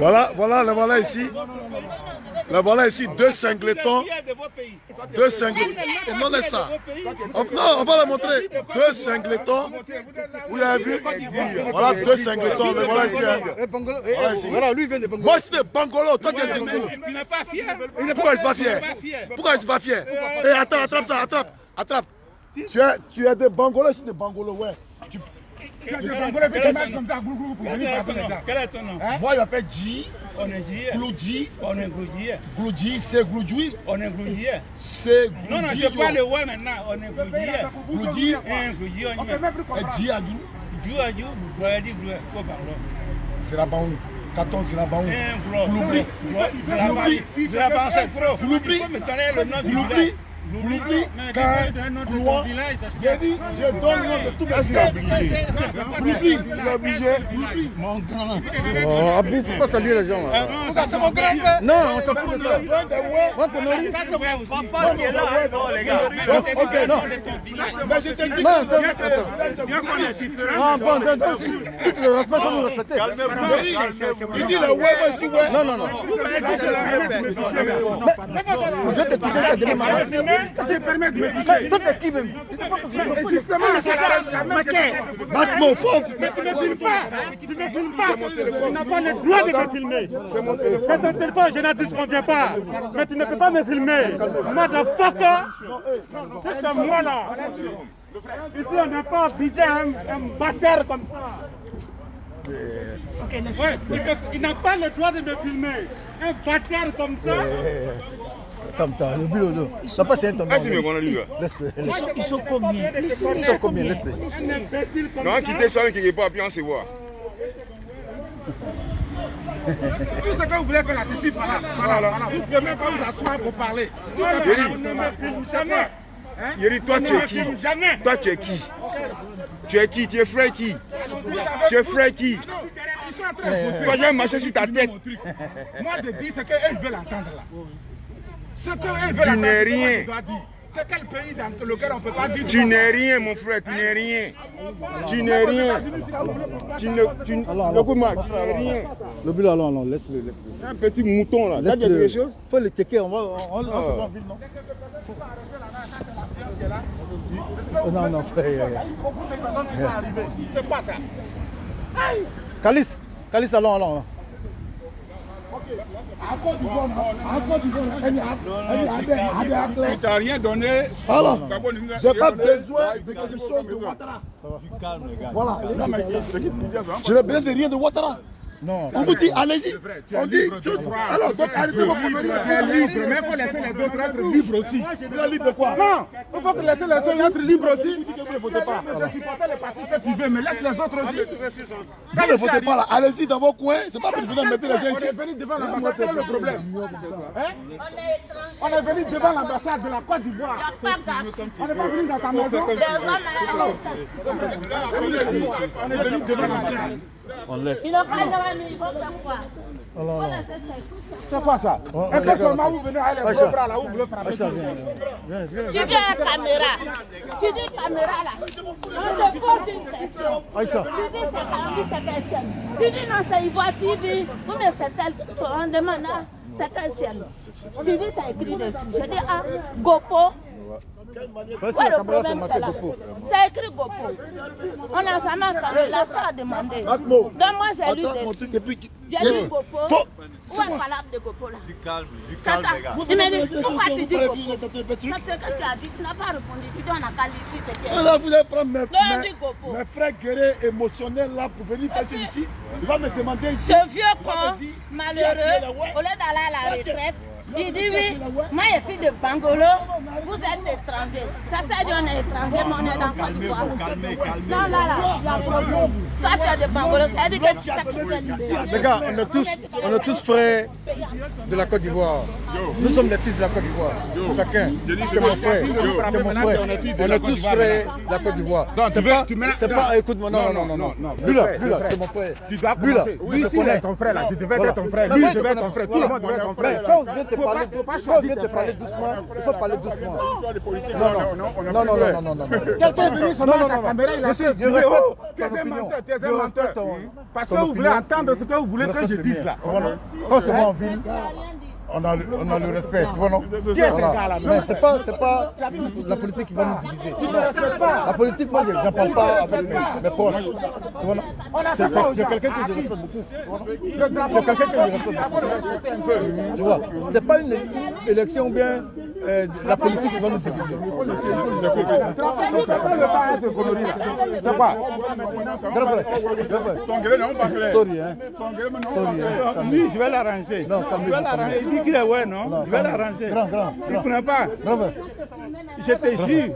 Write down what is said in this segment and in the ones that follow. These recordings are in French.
Voilà ici. Là, voilà ici deux singletons. Deux singletons. Non, laisse ça. Non, on va la montrer. Deux singletons. Vous avez vu? Voilà deux singletons. Mais voilà ici. Voilà ici. Moi, je suis de Bangolo. Toi, tu es de Bangolo. Tu n'es pas fier. Pourquoi je ne suis pas fier? Pourquoi je ne suis pas fier? Eh, attends, attrape ça, attrape. Tu es de Bangolo, je suis de Bangolo, ouais. Tu es de Bangolo, puis tu marches comme ça, goulou, pour venir parler les gens. Quel est ton nom? Moi, je m'appelle Dji. On est Dji. Gloudji. On est Gloudji. Gloudji, c'est Gloudji. On est Gloudji. C'est Gloudji. Non, je parle de ouais maintenant. On est Gloudji. Gloudji. Gloudji, on y est. Et Dji Adou. Dji Adou, Gloudji, C'est la banque. 14, c'est la banque. Gloubli. Gloubli. Il faut me donner le nom du village. Gloubli, Glouan, je donne le nom de tout le village. Gloubli, il est obligé. Mon grand. Oh, Abou, il ne faut pas saluer les gens. Ça, c'est mon grand frère. Non, on s'en fout de ça. Ça, c'est mon papa qui est là. Non, les gars. Ok, non. Mais je te dis Bien qu'on est différents. Non, bon, si tu le respectes, on nous respecter. il dit le ouais, moi je suis ouais. Non. Je vais te toucher, je vais te donner ma main. Tu permets de me toucher. Toi, t'es qui même? Justement, c'est la maquette. Battement, faux. Mais tu ne filmes pas. Tu ne filmes pas. Tu n'as pas le droit de me filmer. C'est ton téléphone, je n'en disconviens pas. Mais tu ne peux pas me filmer. Motherfucker. C'est moi là. Ici, on n'a pas obligé un batteur comme ça. Ouais, il n'a pas le droit de me filmer. Un batteur comme ça. Tam-tam, le bureau. Papa, c'est un tam-tam. Ils sont combien? Ils sont combien? Laisse-les. Un imbécile comme Non, ça. quittez ça, qui n'est pas, puis on se voit. Tout ce que vous voulez faire là, c'est ici, par là. Vous ne pouvez même pas vous asseoir pour parler. Tout à fait, vous ne me filmez jamais. Yeri, toi, tu es qui? Toi, tu es qui? Tu es qui? Tu es frère qui? Tu es frère qui? Ils sont en train de voter. Toi, j'ai marché sur ta tête. Moi, de dire ce qu'ils veulent entendre là. Ce qu'ils veulent entendre, n'es rien. on doit dire. C'est quel pays dans lequel on ne peut pas dire. Tu n'es rien, mon frère, tu n'es rien. Tu n'es rien. Écoute-moi, tu n'es rien. Le bureau, non, laisse-le. Un petit mouton là. T'as dit quelque chose? Il faut le checker, on se voit en ville, non? Non, frère. C'est quoi ça? Calice, allons. Tu t'as rien donné. Alors, j'ai pas besoin de quelque chose de Ouattara. Voilà. Je n'ai besoin de rien de Ouattara. Non. On vous dit, allez-y. On dit, alors, donc arrêtez vos conneries. Tu es libre, mais il faut laisser les autres être libres aussi. Vous êtes libre de quoi? Non, il faut que laisser les autres être libres aussi. Vous ne votez pas. Tu peux supporter les partis que tu veux, mais laisse les autres aussi. Vous ne votez pas là. Allez-y dans vos coins. C'est pas pour venir mettre les gens On ici. est venu devant l'ambassade, quel est le problème? On est venu devant l'ambassade de la Côte d'Ivoire. On n'est pas venu dans ta maison. On est venu devant l'ambassade. Ils n'ont pas droit, ils vont faire quoi? C'est quoi ça? Est-ce que seulement vous venez à les gros bras là, vous voulez frapper? Tu viens à la caméra. Tu dis caméra là. On te pose une question. Tu dis c'est ça, on dit c'est quel ciel. Tu dis non, c'est Ivoire TV. Vous mais c'est tel. On demande c'est quel ciel. Tu dis c'est écrit dessus. Je dis ah, Gopo. Ouais, le problème c'est là. C'est écrit Gopo. On n'a jamais parlé. La soeur a demandé. Donc moi j'ai lu dessus. J'ai dit Gopo. Où est le palabre de Gopo là? Du calme, les gars. Il m'a dit, pourquoi tu dis Gopo? C'est ce que tu as dit, tu n'as pas répondu. Tu dis on a qu'à l'ici, c'était. Là, vous allez prendre mes frères guerriers émotionnels là pour venir passer ici. Il va me demander ici. Ce vieux con, malheureux, au lieu d'aller à la retraite, il dit oui, moi je suis de Bangolo, vous êtes étranger. Ça fait dire on est étranger, mais on est dans Côte d'Ivoire. Non, là, il y a un problème. Toi tu es de Bangolo, ça veut dire que tu sais que tu es libéré. Les gars, on est tous frères de la Côte d'Ivoire. Nous sommes les fils de la Côte d'Ivoire. Chacun. C'est mon frère. C'est mon frère. On est tous frères de la Côte d'Ivoire. C'est pas, écoute-moi, non. Lui là, c'est mon frère. Tu dois commencer. Oui, si il est ton frère là, tu devais être ton frère. Lui, je devais être ton frère. Tout le monde devait être ton frère. Ça, on vient te parler doucement. Il faut parler doucement. Non. Quelqu'un est venu seulement à sa caméra, il a fait. Je respecte ton opinion. tu es un menteur. Parce que vous voulez entendre ce que vous voulez que je dise là. Quand c'est moi en ville, on a le respect, tu vois non? Voilà. Mais c'est pas la politique qui va nous diviser. La politique, moi, je n'en parle pas avec mes proches. Tu vois non? Il y a quelqu'un que je respecte beaucoup. Il y a quelqu'un que je respecte beaucoup. Tu vois, c'est pas une élection bien la politique qui va nous diviser. C'est quoi? Sorry, hein. Lui, je vais l'arranger. Non, calmez-vous. Il dit qu'il est ouais, non? Je vais l'arranger. Il ne connaît pas. Je te jure.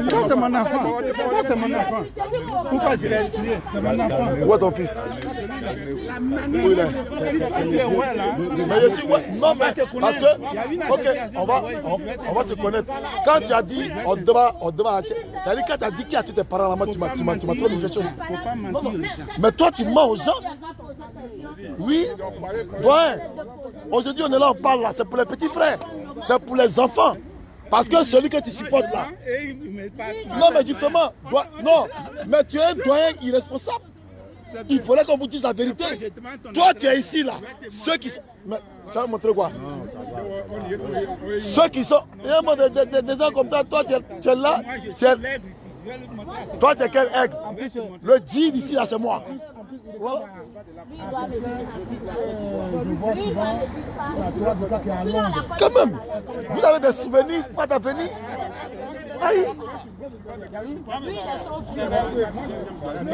Ça, c'est mon enfant. Ça, c'est mon enfant. Pourquoi je l'ai tué? C'est mon enfant. Où est ton fils? Où il est? Mais je suis ouais. Non, mais parce que, ok, on va se connaître. Quand tu as dit, on doit, tu as dit, quand tu as dit qui a tué tes parents là-bas, tu m'as trop dit quelque chose. Non, non. Mais toi, tu mens aux gens. Oui, ouais. Aujourd'hui, on est là, on parle là, c'est pour les petits frères, c'est pour les enfants. Parce que celui que tu supportes là. Non, mais justement, non, mais tu es un doyen irresponsable. Il faudrait qu'on vous dise la vérité. Toi, tu es ici là. Ceux qui sont. Mais tu vas me montrer quoi? Ceux qui sont. Il y a des gens comme ça, toi, tu es là. Toi, tu es quel aigle? Le djihad ici là, c'est moi. Voilà. Quand même, vous avez des souvenirs, pas d'avenir. Aïe.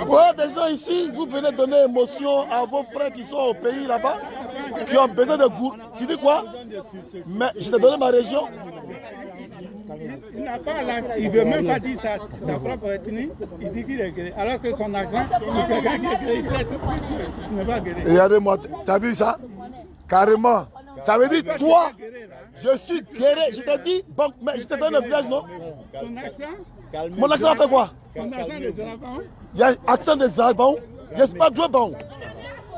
Voilà des gens ici, vous venez donner émotion à vos frères qui sont au pays là-bas, qui ont besoin de goût. Tu dis quoi? Mais je t'ai donné ma région. Il ne veut même pas dire sa propre ethnie. Il dit qu'il est guéri. Alors que son accent, c'est quelqu'un qui est guéri. Il n'est pas guéri. Regardez-moi, tu as vu ça? Carrément. Ça veut dire, toi, je suis guéri. Je t'ai dit, bon, mais je te donne le village, non? Ton accent? Mon accent fait quoi? Ton accent des Arabes? Il y a accent des Arabes. N'est-ce pas deux bons?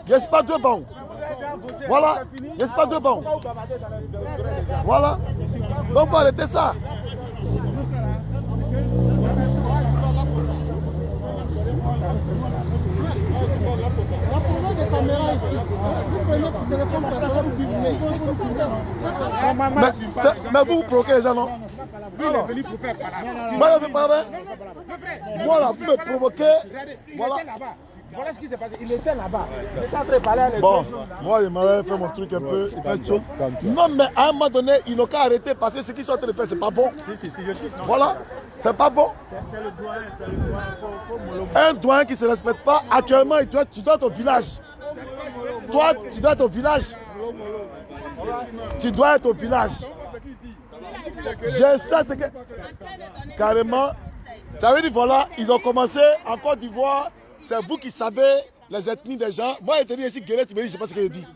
N'est-ce pas deux bons? Voilà. N'est-ce pas deux bons? Voilà. Donc, il faut arrêter ça. Mais vous provoquez les gens, non? Lui, il est venu pour faire parler. Moi, je veux parler. Voilà, vous me provoquez. Voilà. Voilà ce qui s'est passé. Il était là-bas. Il était en train de parler à Bon, moi, il m'avait fait mon truc un peu. Il fait chaud. Non, mais à un moment donné, ils n'ont qu'à arrêter parce que ce qu'ils sont en train de faire, c'est pas bon. Voilà, c'est pas bon. Un doyen qui ne se respecte pas, actuellement, tu dois être au village. Toi, tu dois être au village. Tu dois être au village. J'ai ça, c'est que. Carrément. Ça veut dire, voilà, ils ont commencé en Côte d'Ivoire. C'est vous qui savez les ethnies des gens. Moi, je te dis ici, Guéret, tu me dis, je ne sais pas ce qu'il dit.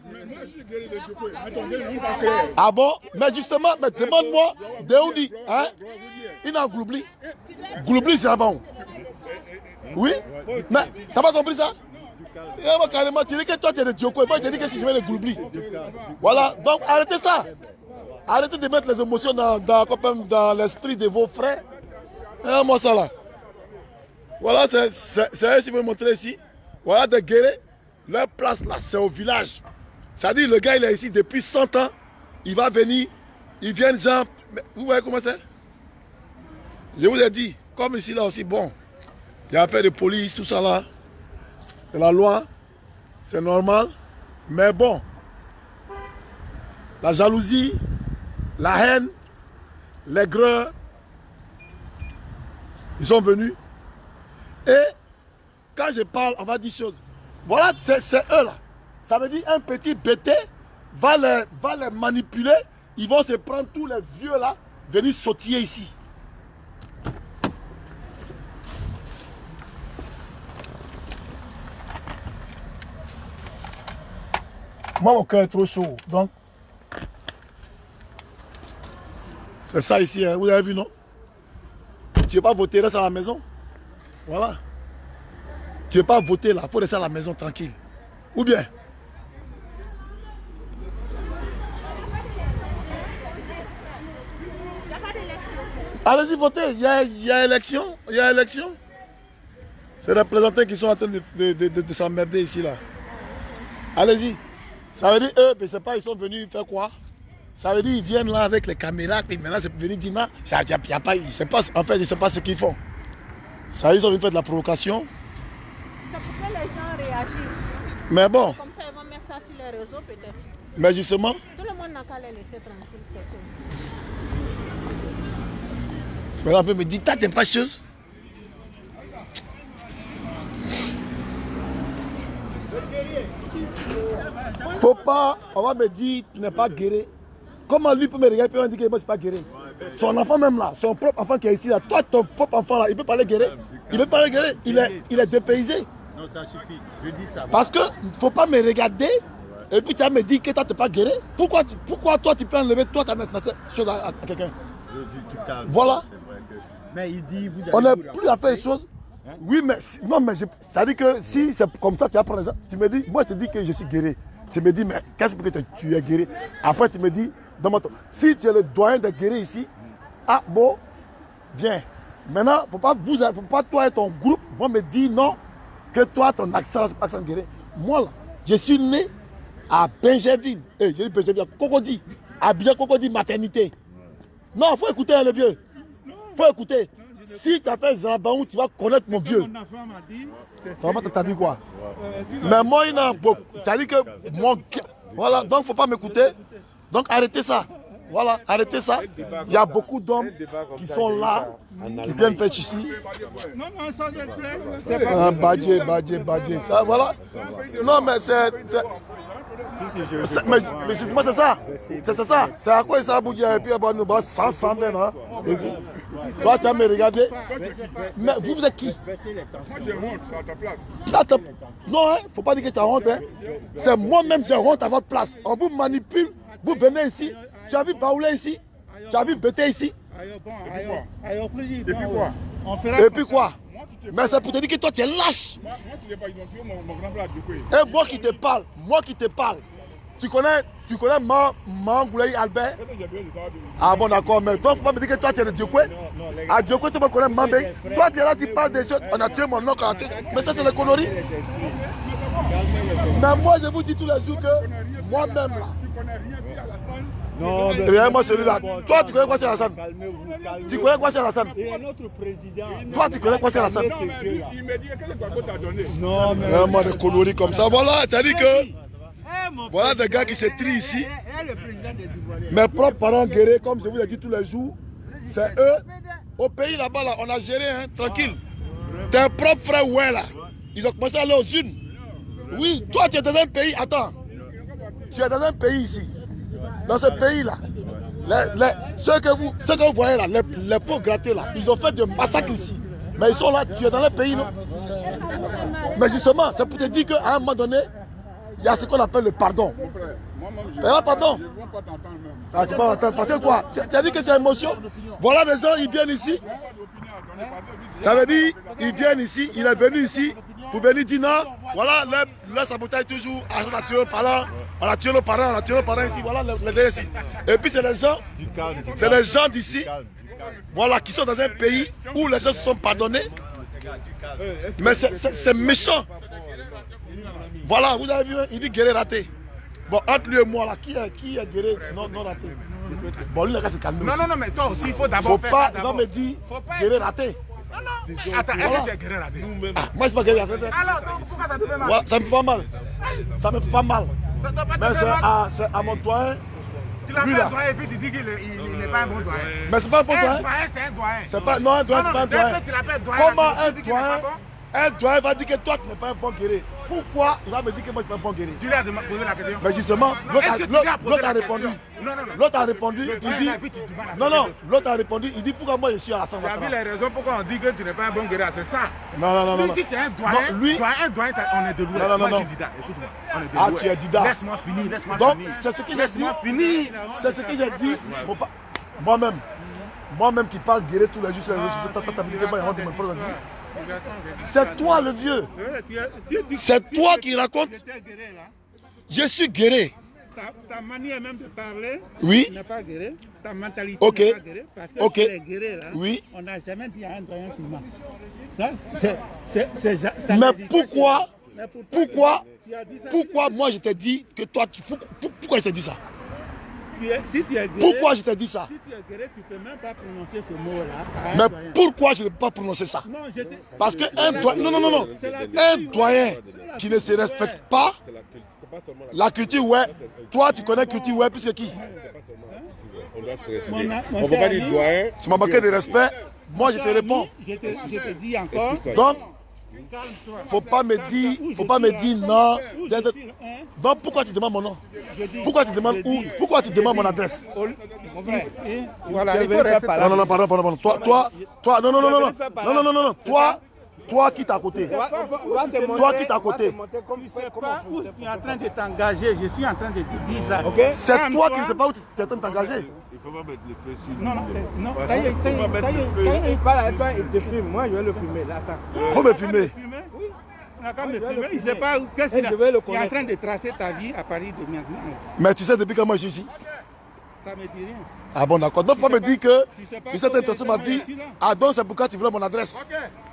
Ah bon? Mais justement, mais demande-moi, de où dit? Hein? Il a un Gouloubli. Gouloubli, c'est là-bas. Oui? Mais, t'as pas compris ça? Carrément, tu dis que toi, tu es de Djoko. Moi, je te dis que si je vais le Gouloubli. Voilà, donc arrêtez ça. Arrêtez de mettre les émotions dans l'esprit de vos frères. Et moi, ça là. Voilà, c'est eux qui veulent montrer ici. Voilà des guerriers. Leur place là, c'est au village. C'est-à-dire, le gars, il est ici depuis 100 ans. Il va venir. Ils viennent, genre. Vous voyez comment c'est? Je vous ai dit, comme ici là aussi, bon. Il y a affaire de police, tout ça là. C'est la loi. C'est normal. Mais bon. La jalousie, la haine, l'aigreur, ils sont venus. Et quand je parle, on va dire choses. Voilà, c'est eux là. Ça veut dire un petit bêté va les manipuler. Ils vont se prendre tous les vieux là, venir sautiller ici. Moi, mon cœur est trop chaud. Donc, c'est ça ici. Hein. Vous avez vu, non? Tu ne veux pas voter, reste à la maison. Voilà. Tu ne veux pas voter là, il faut rester à la maison tranquille. Ou bien? Allez-y voter, il y a élection. Il y a élection. C'est les représentants qui sont en train de s'emmerder ici, là. Allez-y. Ça veut dire, eux, mais c'est pas, ils sont venus faire quoi? Ça veut dire, ils viennent là avec les caméras, et maintenant, c'est venu dire, non, y a pas, en fait, ils ne savent pas ce qu'ils font. Ça, ils ont venus faire de la provocation. C'est pour que les gens réagissent. Mais bon. Comme ça, ils vont mettre ça sur les réseaux, peut-être. Mais justement. Tout le monde n'a qu'à les laisser tranquilles, c'est tout. Mais là, on peut me dire, t'as pas de choses. Faut pas, on va me dire, tu n'es pas guéri. Comment lui peut me regarder, peut me dire que moi, je ne suis pas guéri. Son enfant même là, son propre enfant qui est ici là, toi, ton propre enfant là, il peut parler guéri. Il peut parler guéri, il est dépaysé. Non, ça suffit, je dis ça. Parce que, faut pas me regarder, et puis tu vas me dire que toi, tu n'es pas guéri. Pourquoi toi, tu peux enlever, toi, tu as mis cette chose à quelqu'un? Voilà. Mais il dit, vous avez on n'est plus à faire les choses. Hein? Oui, mais non, mais ça dit que si c'est comme ça, tu vas prendre ça. Tu me dis, moi, je te dis que je suis guéri. Tu me dis, mais qu'est-ce que tu es guéri? Après, tu me dis, si tu es le doyen de guéri ici, ah bon, viens. Maintenant, faut pas toi et ton groupe vont me dire non, que toi, ton accent, c'est pas accent guéri. Moi, là, je suis né à Benjerville. J'ai dit Benjerville, à Cocody, à bien Cocody maternité. Non, il faut écouter hein, le vieux. Faut écouter. Si tu as fait Zabaou, tu vas connaître mon vieux. Ton enfant t'a dit quoi? Mais moi, il y a beaucoup. Tu as dit que mon... Voilà, donc il ne faut pas m'écouter. Donc arrêtez ça. Voilà, arrêtez ça. Il y a beaucoup d'hommes qui sont là, qui viennent faire ici. Non, non, ça ne plaît. Badje, ça, voilà. Non, mais c'est... Mais justement, c'est ça. C'est ça. C'est à quoi ça bouge et puis nous bas sans centaines. Toi, tu as me regardé. Mais vous êtes qui? Moi, j'ai honte, c'est à ta place. Non, il ne faut pas dire que tu as honte. Hein. C'est moi-même, j'ai honte à votre place. On vous manipule, vous venez ici. Tu as vu Baoulé ici? Tu as vu Bété ici? Et puis quoi? Et puis quoi? Mais c'est pour te dire que toi, tu es lâche. Moi, tu n'es pas identifié, mon grand frère a dit quoi? Et moi qui te parle, tu connais Mangoulaye Albert? Ah bon, d'accord, mais toi, il ne faut pas me dire que toi, tu es de Diokwe. À Diokwe, tu me connais Mambé. Toi, tu es là, tu parles des choses. On a tué mon oncle. Mais ça, c'est les conneries. Mais moi, je vous dis tous les jours que moi-même, là. Tu connais rien sur Alassane? Non, mais regarde-moi celui-là. Toi, tu connais quoi sur Alassane? Tu connais quoi sur Alassane? Et un autre président. Toi, tu connais quoi sur Alassane? Il m'a dit que Gbagbo t'a donné. Non, mais. Vraiment des conneries comme ça. Voilà, tu as dit que. Voilà des gars qui se trient ici. Mes propres parents guéris, comme je vous ai dit tous les jours, c'est eux. Au pays là-bas, là, on a géré, hein, tranquille. Tes propres frères, ouais, là. Ils ont commencé à aller aux unes. Oui, toi, tu es dans un pays, attends. Tu es dans un pays ici. Dans ce pays-là, ceux que vous voyez là, les pauvres grattés là, ils ont fait des massacres ici. Mais ils sont là, tu es dans le pays, non? Mais justement, c'est pour te dire qu'à un moment donné, il y a ce qu'on appelle le pardon. Pardon. Ah, tu vas attendre. Parce que quoi? Tu as dit que c'est émotion. Voilà les gens, ils viennent ici. Ça veut dire, ils viennent ici, il est venu ici pour venir dire non. Voilà, le sabotage toujours. On a tué nos parents, on a tué nos parents ici. Voilà les deux ici. Et puis c'est les gens d'ici, voilà, qui sont dans un pays où les gens se sont pardonnés. Mais c'est méchant. Voilà, vous avez vu, il dit guérir raté. Bon, entre lui et moi, là, qui est guéri non raté? Bon, lui, le gars, c'est calmé. Non, mais toi aussi, il faut d'abord faire ça. Il va me dire guéri raté. Non. Attends, est-ce que tu es guéri raté? Moi, je ne suis pas guéri raté. Alors, pourquoi ça te fait mal? Voilà, ça me fait pas mal. Ça me fait pas mal. Mais c'est à mon doyen. Tu l'as fait doyen et puis tu dis qu'il n'est pas un bon doyen. Mais c'est pas un bon doyen. Un doyen, c'est un doyen. C'est pas, non, un doyen, c'est pas un doyen. Comment un doyen va dire que toi, tu n'es pas un bon guéri? Pourquoi il va me dire que moi, je ne suis pas un bon guéri? Tu lui as posé la question. Mais justement, l'autre a répondu. L'autre a répondu, il dit... Non, l'autre a répondu, il dit pourquoi moi je suis à la santé. Tu as vu les raisons pourquoi on dit que tu n'es pas un bon guéri, c'est ça? Non. Si tu es un doyen, on est de l'Ouest. Non. Moi, je suis Dida, écoute-moi. On est de l'Ouest. Ah, tu es Dida. Laisse-moi finir. Donc, c'est ce que j'ai dit. C'est ce que j'ai dit. Faut pas... Moi-même qui parle guéri tous les jours sur les réseaux, c'est toi le vieux. C'est toi qui raconte. Je suis guéri. ta manière même de parler Oui. n'est pas guérie. Ta mentalité Ok. n'est pas guérie. Parce que Ok. sur les guéris, là, Oui. on n'a jamais dit à un doyen filmant. Ça, ça Mais n'existe pourquoi, pas. Mais pourtant, tu as dit ça. pourquoi moi je t'ai dit que toi, pourquoi je t'ai dit ça? Si tu es guéri, Pourquoi je t'ai dit ça? si tu es guéri, tu ne peux même pas prononcer ce mot-là. Mais pourquoi je ne peux pas prononcer ça? Non, Parce qu'un doyen, non, un doyen qui ne se respecte pas, la culture, ouais, toi tu connais culture, ouais, plus que qui? On doit se respecter. On ne peut pas dire doyen. Tu m'as manqué de respect, moi je te réponds. Je te dis encore. Donc, Calme-toi. faut pas me dire non. Donc pourquoi tu demandes mon nom? Pourquoi tu demandes où? Pourquoi tu demandes mon adresse? Mon frère, voilà, il faut rester par là. Non, pardon. Toi, non. Toi qui t'es à côté. Toi qui t'es à côté. Tu ne sais pas où je suis en train de t'engager. Je suis en train de te dire ça. C'est toi qui ne sais pas où tu es en train de t'engager. Il ne faut pas mettre le feu sur Non. Quand il parle à toi, il te filme. Moi, je vais le filmer. Là, attends. Il faut me filmer. Oui. On a quand même filmé. Il ne sait pas qu'est-ce qu'il a. Il est en train de tracer ta vie à Paris de maintenant. Mais tu sais depuis quand moi je suis ici? Ça ne me dit rien. Ah bon, d'accord. Donc, il faut me dire que pas tu sais t'intéresser ma vie. Ah donc, c'est pourquoi tu voulais mon adresse.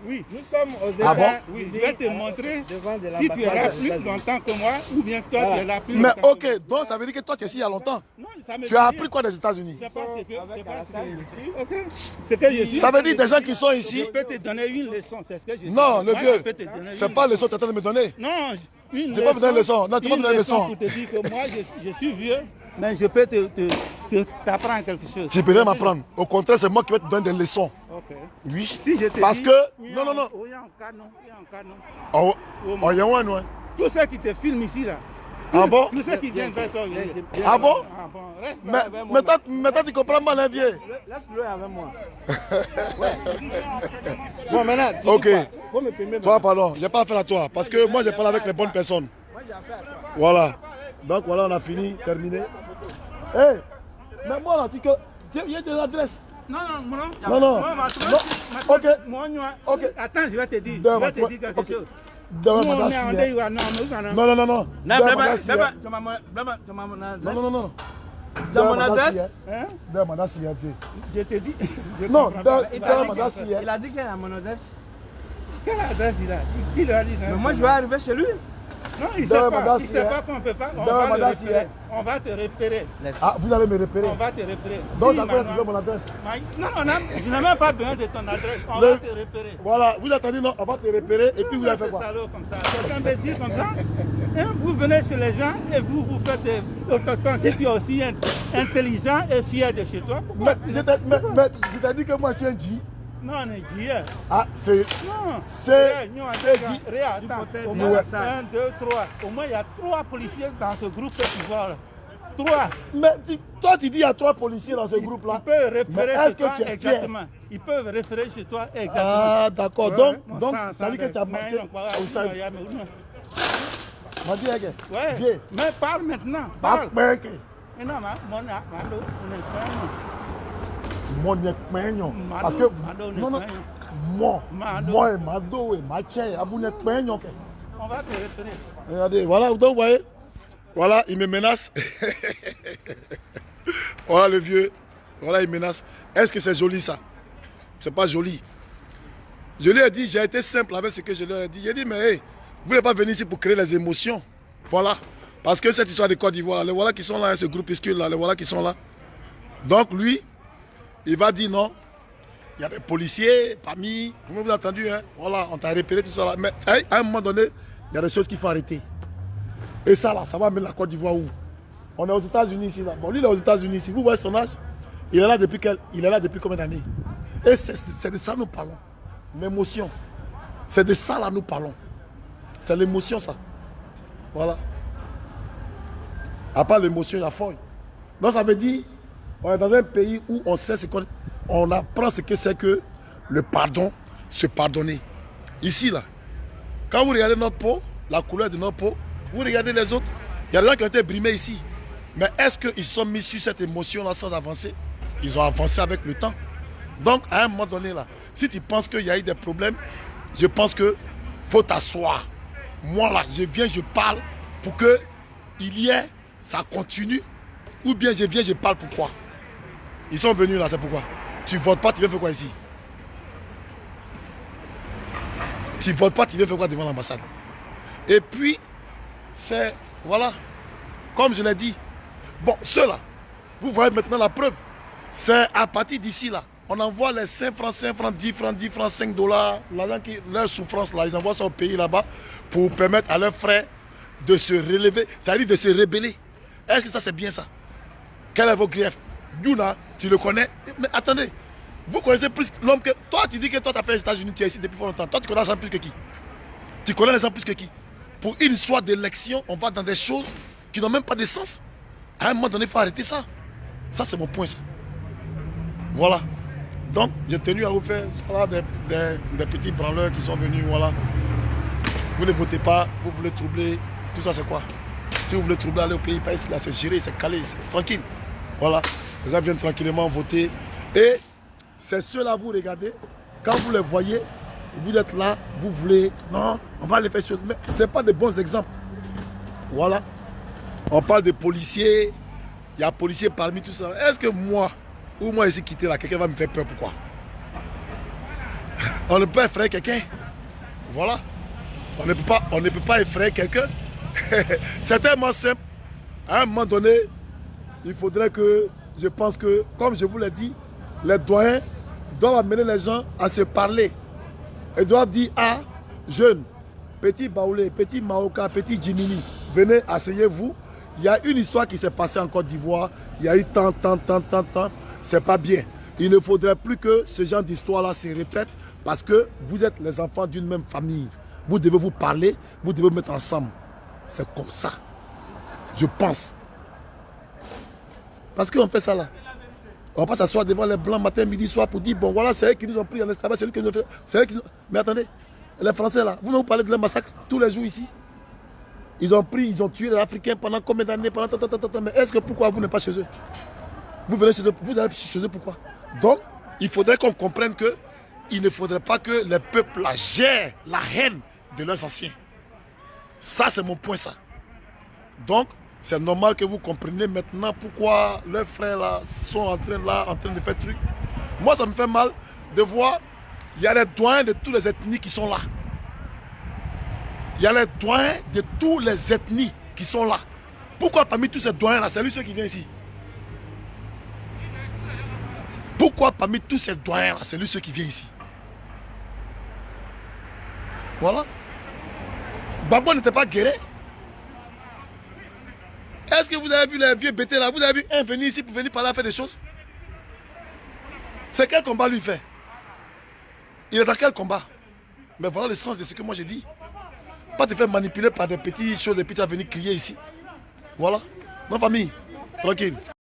Oui. Nous sommes aux Ah bon? Oui, je vais te montrer devant de si tu es là l'ambassade. plus longtemps que moi ou bien toi tu es là plus Mais longtemps. ok, donc ça veut dire que toi tu es ici il y a longtemps. Non, ça me Tu dit as rien. appris quoi des États-Unis? C'est pas ce que je suis. Ok. Ce que je suis. Ça veut dire des gens qui sont Je ici. peux te donner une leçon, c'est ce que je dis. Non, le Moi, vieux, je peux te donner c'est une pas le leçon. son que tu es en train de me donner. Non, une Tu peux me donner une leçon. Non, tu peux me donner une leçon. Pour te dire que moi, je suis vieux, mais je peux t'apprendre quelque chose. Tu peux rien m'apprendre. Au contraire, c'est moi qui vais te donner des leçons. Ok. Oui. Si je te Parce dis, que. Non. il y a un canon. Oh, il y a un, ouais. Tous ceux qui te filment ici, là. Ah bon? Tous ceux qui viennent vers toi. Ah bon? Ah bon, reste là avec moi. Mais toi, tu comprends mal, hein, vieux. Laisse-le avec moi. Bon, maintenant, tu Ok. dis quoi? Faut me filmer. Toi, pardon, j'ai pas affaire à toi. Parce que moi, j'ai parlé avec les bonnes personnes. Moi, j'ai affaire à toi. Voilà. Donc, voilà, on a fini, terminé. Hé, mais moi, là, il y a des adresses. Non. Non. Ok. Ok. Attends, je vais te dire. Demain, Je vais te dire quelque ok. chose. Demain, Nous, on madame, est en si, deuil, hein. non. Non. Non, Demain, si, hein. tu m'as mon adresse. Non. Dans mon Demain, adresse? si, hein. Hein? Demain, madame, si, hein, vieux. Je te dis. je Non, comprends pas. demain, madame, si, hein. Il a dit qu'il a mon adresse. Quelle adresse il a? Qui lui a dit? Mais moi, je vais arriver chez lui. Non, il ne sait Demain, pas. madame, Il si, ne sait hein. pas qu'on ne peut pas. On Demain, va madame, te si, repérer. hein. On va te repérer. Ah, vous allez me repérer. On va te repérer. Donc, Dis, ça peut être Manuel. mon adresse. Non, je n'ai même pas besoin de ton adresse. On va te repérer. Voilà, vous attendez, non, on va te repérer et puis vous allez faire C'est quoi? salaud comme ça. C'est imbécile comme ça. Hein, vous venez chez les gens et vous faites des autochtones. Si tu es aussi intelligent et fier de chez toi, pourquoi? Mais je t'ai dit que moi, je suis un G. Non, on est dit. Ah, c'est. Non. C'est dit. Attends, au moins, Ouais. 1, 2, 3. Au moins, il y a 3 policiers dans ce groupe qui voient. 3. Mais toi, tu dis il y a 3 policiers dans ce groupe-là. Ils peuvent Mais référer est-ce chez toi que tu es fier? exactement. Ils peuvent référer chez toi exactement. Ah, d'accord. Ouais, Donc, ça veut dire que tu as masqué. M'a dit, ok. Ouais. Viens. Mais parle maintenant. Parle. Parle. Mais non, Parce que. Non. Moi, et Mado, et Maché, Abounet Peignon. on va te repérer. Regardez, voilà, donc vous voyez. Voilà, il me menace. Voilà le vieux. Voilà, il menace. Est-ce que c'est joli ça? C'est pas joli. Je lui ai dit, j'ai été simple avec ce que je lui ai dit. J'ai dit, mais hey, vous n'êtes pas venu ici pour créer les émotions. Voilà. Parce que cette histoire de Côte d'Ivoire, les voilà qui sont là, ce groupuscule-là, les voilà qui sont là. Donc lui, il va dire non. Il y a des policiers parmi, vous m'avez entendu, hein? Voilà, on t'a repéré tout ça là. Mais hey, à un moment donné, il y a des choses qu'il faut arrêter. Et ça là, ça va mettre la Côte d'Ivoire où? On est aux États-Unis ici. Là. Bon, lui il est aux États-Unis ici. Vous voyez son âge? Il est là depuis combien d'années? Et c'est de ça que nous parlons. L'émotion. C'est de ça là nous parlons. C'est l'émotion ça. Voilà. À part l'émotion, il y a folle. Donc ça veut dire, on est dans un pays où on sait ce qu'on apprend ce que c'est que le pardon, se pardonner. Ici là, quand vous regardez notre peau, la couleur de notre peau, vous regardez les autres, il y a des gens qui ont été brimés ici. Mais est-ce qu'ils sont mis sur cette émotion-là sans avancer? Ils ont avancé avec le temps. Donc, à un moment donné, là, si tu penses qu'il y a eu des problèmes, je pense qu'il faut t'asseoir. Moi, là, je viens, je parle pour qu'il y ait ça continue, ou bien je viens, je parle pourquoi. Ils sont venus là, c'est pourquoi. Tu votes pas, tu viens faire quoi ici? Tu votes pas, tu viens faire quoi devant l'ambassade? Et puis, c'est, voilà, comme je l'ai dit, bon, ceux-là, vous voyez maintenant la preuve, c'est à partir d'ici là, on envoie les 5 francs, 10 francs, 5 dollars, l'argent qui, leur souffrance là, ils envoient ça au pays là-bas pour permettre à leurs frères de se relever, c'est-à-dire de se rebeller. Est-ce que ça c'est bien ça? Quel est vos griefs? Yuna, tu le connais? Mais attendez, vous connaissez plus l'homme que... Toi, tu dis que toi, tu as fait les États-Unis, tu es ici depuis longtemps. Toi, tu connais les gens plus que qui? Tu connais les gens plus que qui? Pour une histoire d'élection, on va dans des choses qui n'ont même pas de sens. À un moment donné, il faut arrêter ça. Ça, c'est mon point, ça. Voilà. Donc, j'ai tenu à vous faire voilà, des petits branleurs qui sont venus, voilà. Vous ne votez pas, vous voulez troubler. Tout ça, c'est quoi? Si vous voulez troubler, aller au pays, pas ici, là, c'est géré, c'est calé, c'est tranquille. Voilà. Les gens viennent tranquillement voter. Et c'est ceux-là, vous regardez, quand vous les voyez, vous êtes là, vous voulez, non, on va aller faire choses. Mais ce n'est pas des bons exemples. Voilà. On parle de policiers, il y a policiers parmi tout ça. Est-ce que moi, ou moi ici quitter là, quelqu'un va me faire peur? Pourquoi? On ne peut pas effrayer quelqu'un. Voilà. On ne peut pas effrayer quelqu'un. C'est tellement simple. À un moment donné, il faudrait que, je pense que, comme je vous l'ai dit, les doyens doivent amener les gens à se parler. Ils doivent dire, ah, jeunes, petit Baoulé, petit Maoka, petit Jimini, venez, asseyez-vous. Il y a une histoire qui s'est passée en Côte d'Ivoire. Il y a eu tant. C'est pas bien. Il ne faudrait plus que ce genre d'histoire-là se répète parce que vous êtes les enfants d'une même famille. Vous devez vous parler, vous devez vous mettre ensemble. C'est comme ça. Je pense. Parce qu'on fait ça là. On va pas s'asseoir devant les blancs matin, midi, soir pour dire, bon voilà, c'est eux qui nous ont pris en esclavage, c'est eux qui nous ont fait. C'est eux qui nous... Mais attendez, les Français là, vous parlez de leur massacre tous les jours ici. Ils ont pris, ils ont tué les Africains pendant combien d'années, mais est-ce que pourquoi vous n'êtes pas chez eux? Vous venez chez eux, vous allez chez eux pourquoi? Donc, il faudrait qu'on comprenne que il ne faudrait pas que les peuples là gèrent la haine de leurs anciens. Ça, c'est mon point, ça. Donc, c'est normal que vous compreniez maintenant pourquoi leurs frères là sont en train de faire truc. Moi, ça me fait mal de voir, il y a les doyens de toutes les ethnies qui sont là. Il y a les doyens de toutes les ethnies qui sont là. Pourquoi parmi tous ces doyens-là, c'est lui ceux qui vient ici? Pourquoi parmi tous ces doyens-là, c'est lui ceux qui vient ici? Voilà. Gbagbo n'était pas guéri. Est-ce que vous avez vu les vieux bêtés là? Vous avez vu un venir ici pour venir parler à faire des choses? C'est quel combat lui fait? Il est dans quel combat? Mais voilà le sens de ce que moi j'ai dit. Pas te faire manipuler par des petites choses et puis tu vas venir crier ici. Voilà. Ma famille, tranquille.